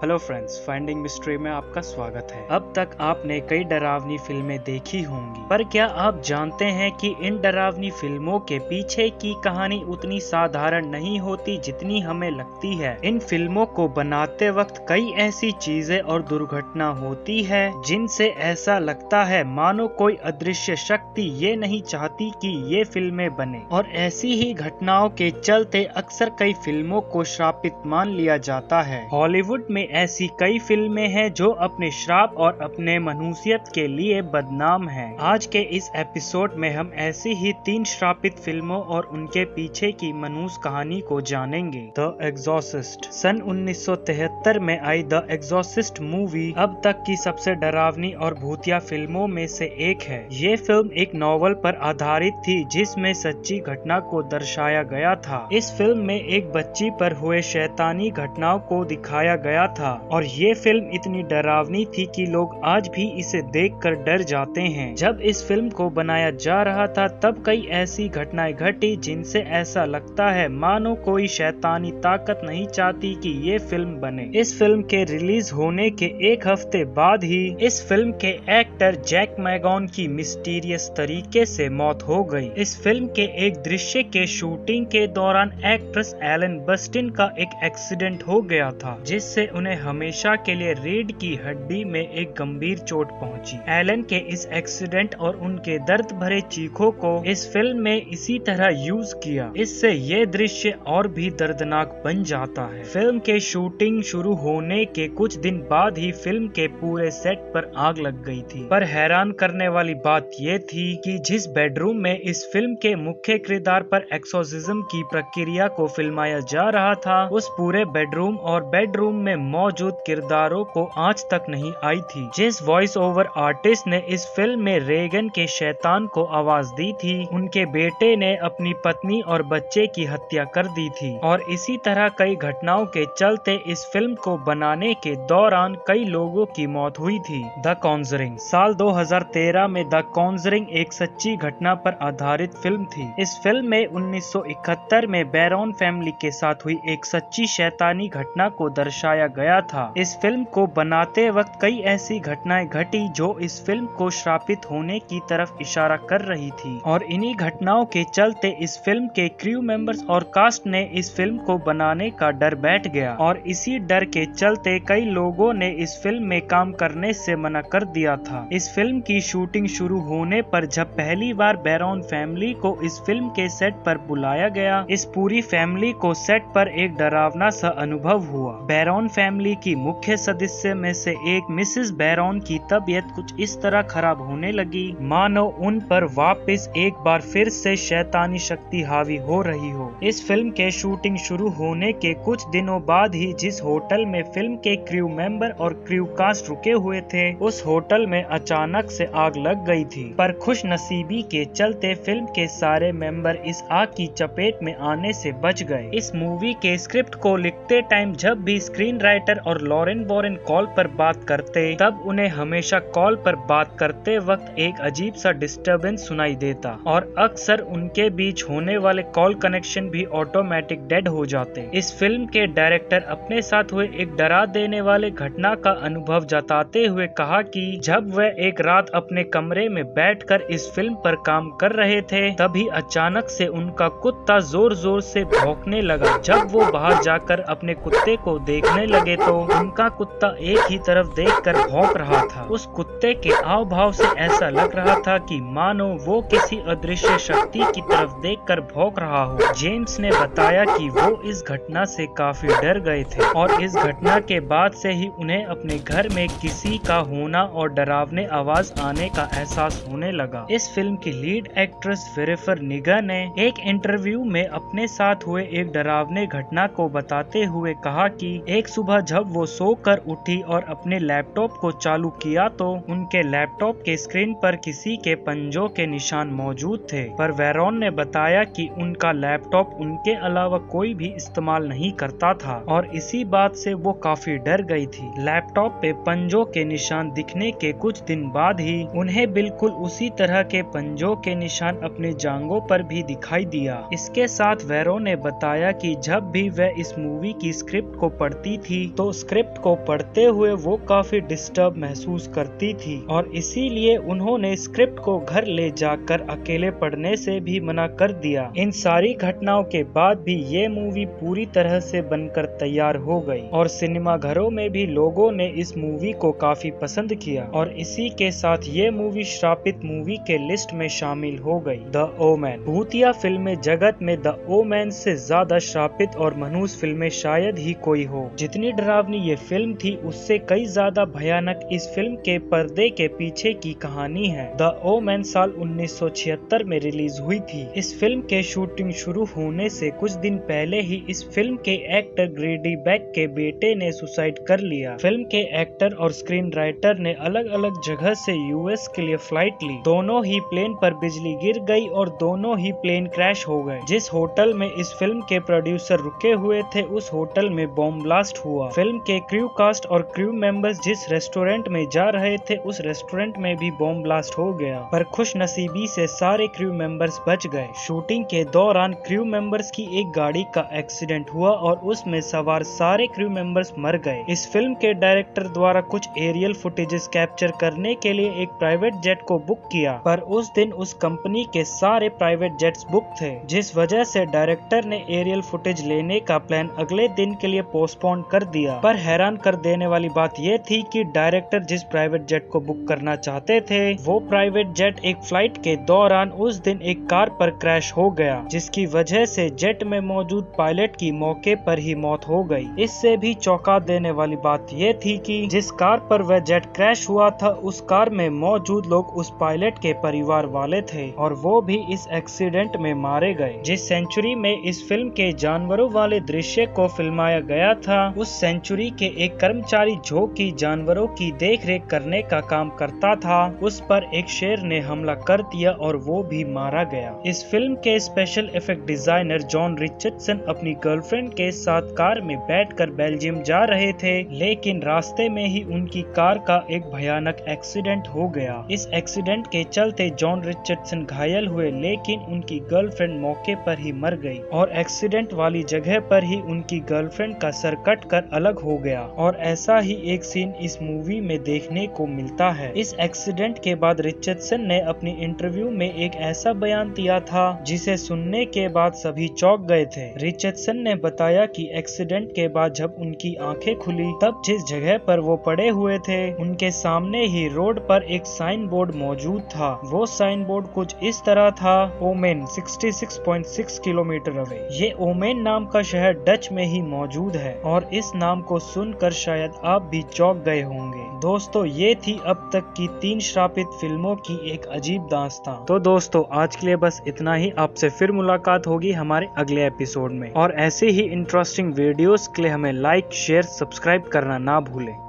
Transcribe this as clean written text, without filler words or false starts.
Hello friends, finding mystery में आपका स्वागत है। अब तक आपने कई डरावनी फिल्में देखी होंगी, पर क्या आप जानते हैं कि इन डरावनी फिल्मों के पीछे की कहानी उतनी साधारण नहीं होती जितनी हमें लगती है। इन फिल्मों को बनाते वक्त कई ऐसी चीजें और दुर्घटना होती है जिनसे ऐसा लगता है मानो कोई अदृश्य शक्ति ये नहीं चाहती कि ये फिल्में बने, और ऐसी ही घटनाओं के चलते अक्सर कई फिल्मों को श्रापित मान लिया जाता है। हॉलीवुड में ऐसी कई फिल्में हैं जो अपने श्राप और अपने मनुष्यत के लिए बदनाम हैं। आज के इस एपिसोड में हम ऐसी ही 3 श्रापित फिल्मों और उनके पीछे की मनुष्य कहानी को जानेंगे। द एग्जॉर्सिस्ट सन 1973 में आई द एग्जॉर्सिस्ट मूवी अब तक की सबसे डरावनी और भूतिया फिल्मों में से एक है। ये फिल्म एक नॉवल पर आधारित थी जिसमें सच्ची घटना को दर्शाया गया था। इस फिल्म में एक बच्ची पर हुए शैतानी घटनाओं को दिखाया गया था और ये फिल्म इतनी डरावनी थी कि लोग आज भी इसे देखकर डर जाते हैं। जब इस फिल्म को बनाया जा रहा था तब कई ऐसी घटनाएं घटी जिनसे ऐसा लगता है मानो कोई शैतानी ताकत नहीं चाहती कि ये फिल्म बने। इस फिल्म के रिलीज होने के एक हफ्ते बाद ही इस फिल्म के एक्टर जैक मैगॉन की मिस्टीरियस तरीके से मौत हो गई। इस फिल्म के एक दृश्य के शूटिंग के दौरान एक्ट्रेस एलन बस्टिन का एक एक्सीडेंट हो गया था जिससे उन्हें हमेशा के लिए रीढ़ की हड्डी में एक गंभीर चोट पहुंची। एलन के इस एक्सीडेंट और उनके दर्द भरे चीखों को इस फिल्म में इसी तरह यूज किया। इससे ये दृश्य और भी दर्दनाक बन जाता है। फिल्म के शूटिंग शुरू होने के कुछ दिन बाद ही फिल्म के पूरे सेट पर आग लग गई थी। पर हैरान करने वाली बात ये थी कि जिस बेडरूम में इस फिल्म के मुख्य किरदार पर एक्सोर्सिज्म की प्रक्रिया को फिल्माया जा रहा था, उस पूरे बेडरूम और बेडरूम में मौजूद किरदारों को आंच तक नहीं आई थी। जिस वॉइस ओवर आर्टिस्ट ने इस फिल्म में रेगन के शैतान को आवाज दी थी, उनके बेटे ने अपनी पत्नी और बच्चे की हत्या कर दी थी। और इसी तरह कई घटनाओं के चलते इस फिल्म को बनाने के दौरान कई लोगों की मौत हुई थी। द कॉन्जरिंग साल 2013 में द कॉन्जरिंग एक सच्ची घटना पर आधारित फिल्म थी। इस फिल्म में 1971 में बैरॉन फैमिली के साथ हुई एक सच्ची शैतानी घटना को दर्शाया गया था। इस फिल्म को बनाते वक्त कई ऐसी घटनाएं घटी जो इस फिल्म को श्रापित होने की तरफ इशारा कर रही थी, और इन्हीं घटनाओं के चलते इस फिल्म के क्रू मेंबर्स और कास्ट ने इस फिल्म को बनाने का डर बैठ गया, और इसी डर के चलते कई लोगों ने इस फिल्म में काम करने से मना कर दिया था। इस फिल्म की शूटिंग शुरू होने पर जब पहली बार बैरॉन फैमिली को इस फिल्म के सेट पर बुलाया गया, इस पूरी फैमिली को सेट पर एक डरावना सा अनुभव हुआ। बैरॉन फैमिली की मुख्य सदस्य में से एक मिसेस बैरॉन की तबीयत कुछ इस तरह खराब होने लगी मानो उन पर वापस एक बार फिर से शैतानी शक्ति हावी हो रही हो। इस फिल्म के शूटिंग शुरू होने के कुछ दिनों बाद ही जिस होटल में फिल्म के क्रू मेंबर और क्रू कास्ट रुके हुए थे, उस होटल में अचानक से आग लग गई थी। पर खुश नसीबी के चलते फिल्म के सारे मेंबर इस आग की चपेट में आने से बच गए। इस मूवी के स्क्रिप्ट को लिखते टाइम जब भी स्क्रीन राइटर और लॉरेन वॉरेन कॉल पर बात करते तब उन्हें हमेशा कॉल पर बात करते वक्त एक अजीब सा डिस्टरबेंस सुनाई देता, और अक्सर उनके बीच होने वाले कॉल कनेक्शन भी ऑटोमेटिक डेड हो जाते। इस फिल्म के डायरेक्टर अपने साथ हुए एक डरा देने वाले घटना का अनुभव जताते हुए कहा कि जब वह एक रात अपने कमरे में बैठकर इस फिल्म पर काम कर रहे थे, तभी अचानक से उनका कुत्ता जोर जोर से भौंकने लगा। जब वो बाहर जाकर अपने कुत्ते को देखने लगे तो उनका कुत्ता एक ही तरफ देखकर भौंक रहा था। उस कुत्ते के हाव भाव से ऐसा लग रहा था कि मानो वो किसी अदृश्य शक्ति की तरफ देखकर भौंक रहा हो। जेम्स ने बताया कि वो इस घटना से काफी डर गए थे, और इस घटना के बाद से ही उन्हें अपने घर में किसी का होना और डरावने आवाज आने का एहसास होने लगा। इस फिल्म की लीड एक्ट्रेस जेनिफर निगर ने एक इंटरव्यू में अपने साथ हुए एक डरावने घटना को बताते हुए कहा कि एक सुबह जब वो सोकर उठी और अपने लैपटॉप को चालू किया तो उनके लैपटॉप के स्क्रीन पर किसी के पंजों के निशान मौजूद थे। पर वेरोन ने बताया कि उनका लैपटॉप उनके अलावा कोई भी इस्तेमाल नहीं करता था, और इसी बात से वो काफी डर गई थी। लैपटॉप पे पंजों के निशान दिखने के कुछ दिन बाद ही उन्हें बिल्कुल उसी तरह के पंजों के निशान अपने जांघों पर भी दिखाई दिया। इसके साथ वेरोन ने बताया कि जब भी वह इस मूवी की स्क्रिप्ट को पढ़ती थी तो स्क्रिप्ट को पढ़ते हुए वो काफी डिस्टर्ब महसूस करती थी और इसीलिए उन्होंने स्क्रिप्ट को घर ले जाकर अकेले पढ़ने से भी मना कर दिया। इन सारी घटनाओं के बाद भी ये मूवी पूरी तरह से बनकर तैयार हो गई और सिनेमा घरों में भी लोगों ने इस मूवी को काफी पसंद किया और इसी के साथ ये मूवी श्रापित मूवी के लिस्ट में शामिल हो गई। The omen. भूतिया फिल्में जगत में द ओमेन से ज्यादा श्रापित और मनहूस फिल्में शायद ही कोई हो। जितनी डरावनी ये फिल्म थी उससे कई ज्यादा भयानक इस फिल्म के पर्दे के पीछे की कहानी है। द ओमेन साल 1976 में रिलीज हुई थी। इस फिल्म के शूटिंग शुरू होने से कुछ दिन पहले ही इस फिल्म के एक्टर ग्रेडी बैक के बेटे ने सुसाइड कर लिया। फिल्म के एक्टर और स्क्रीन राइटर ने अलग अलग जगह से यूएस के लिए फ्लाइट ली। दोनों ही प्लेन पर बिजली गिर गई और दोनों ही प्लेन क्रैश हो गए। जिस होटल में इस फिल्म के प्रोड्यूसर रुके हुए थे उस होटल में बॉम्ब ब्लास्ट हुआ। फिल्म के क्रू कास्ट और क्रू मेंबर्स जिस रेस्टोरेंट में जा रहे थे उस रेस्टोरेंट में भी बॉम्ब ब्लास्ट हो गया, पर खुश नसीबी से सारे क्रू मेंबर्स बच गए। शूटिंग के दौरान क्रू मेंबर्स की एक गाड़ी का एक्सीडेंट हुआ और उसमें सवार सारे क्रू मेंबर्स मर गए। इस फिल्म के डायरेक्टर द्वारा कुछ एरियल फुटेजेस कैप्चर करने के लिए एक प्राइवेट जेट को बुक किया, पर उस दिन उस कंपनी के सारे प्राइवेट जेट्स बुक थे, जिस वजह से डायरेक्टर ने एरियल फुटेज लेने का प्लान अगले दिन के लिए पोस्टपोन कर दिया। पर हैरान कर देने वाली बात यह थी कि डायरेक्टर जिस प्राइवेट जेट को बुक करना चाहते थे वो प्राइवेट जेट एक फ्लाइट के दौरान उस दिन एक कार पर क्रैश हो गया, जिसकी वजह से जेट में मौजूद पायलट की मौके पर ही मौत हो गई। इससे भी चौंका देने वाली बात यह थी कि जिस कार पर वह जेट क्रैश हुआ था उस कार में मौजूद लोग उस पायलट के परिवार वाले थे और वो भी इस एक्सीडेंट में मारे गए। जिस सेंचुरी में इस फिल्म के जानवरों वाले दृश्य को फिल्माया गया था उस सेंचुरी के एक कर्मचारी जो कि जानवरों की देखरेख करने का काम करता था उस पर एक शेर ने हमला कर दिया और वो भी मारा गया। इस फिल्म के special effect designer John Richardson अपनी गर्लफ्रेंड के साथ कार में बैठकर बेल्जियम जा रहे थे, लेकिन रास्ते में ही उनकी कार का एक भयानक एक्सीडेंट हो गया। इस एक्सीडेंट के चलते जॉन रिचर्डसन घायल हुए, लेकिन उनकी गर्लफ्रेंड मौके पर ही मर गई और एक्सीडेंट वाली जगह पर ही उनकी गर्लफ्रेंड का सर कट कर अलग हो गया। और ऐसा ही एक सीन इस मूवी में देखने को मिलता है। इस एक्सीडेंट के बाद रिचर्डसन ने अपनी इंटरव्यू में एक ऐसा बयान दिया था जिसे सुनने के बाद सभी चौंक गए थे। रिचर्डसन ने बताया कि एक्सीडेंट के बाद जब उनकी आंखें खुली तब जिस जगह पर वो पड़े हुए थे उनके सामने ही रोड पर एक साइन बोर्ड मौजूद था। वो साइन बोर्ड कुछ इस तरह था, ओमेन 66.6 किलोमीटर अवे। ये ओमेन नाम का शहर डच में ही मौजूद है और इस नाम को सुनकर शायद आप भी चौंक गए होंगे। दोस्तों ये थी अब तक की 3 श्रापित फिल्मों की एक अजीब दास्तान। तो दोस्तों आज के लिए बस इतना ही। आपसे फिर मुलाकात होगी हमारे अगले एपिसोड में और ऐसे ही इंटरेस्टिंग वीडियोस के लिए हमें लाइक, शेयर, सब्सक्राइब करना ना भूलें।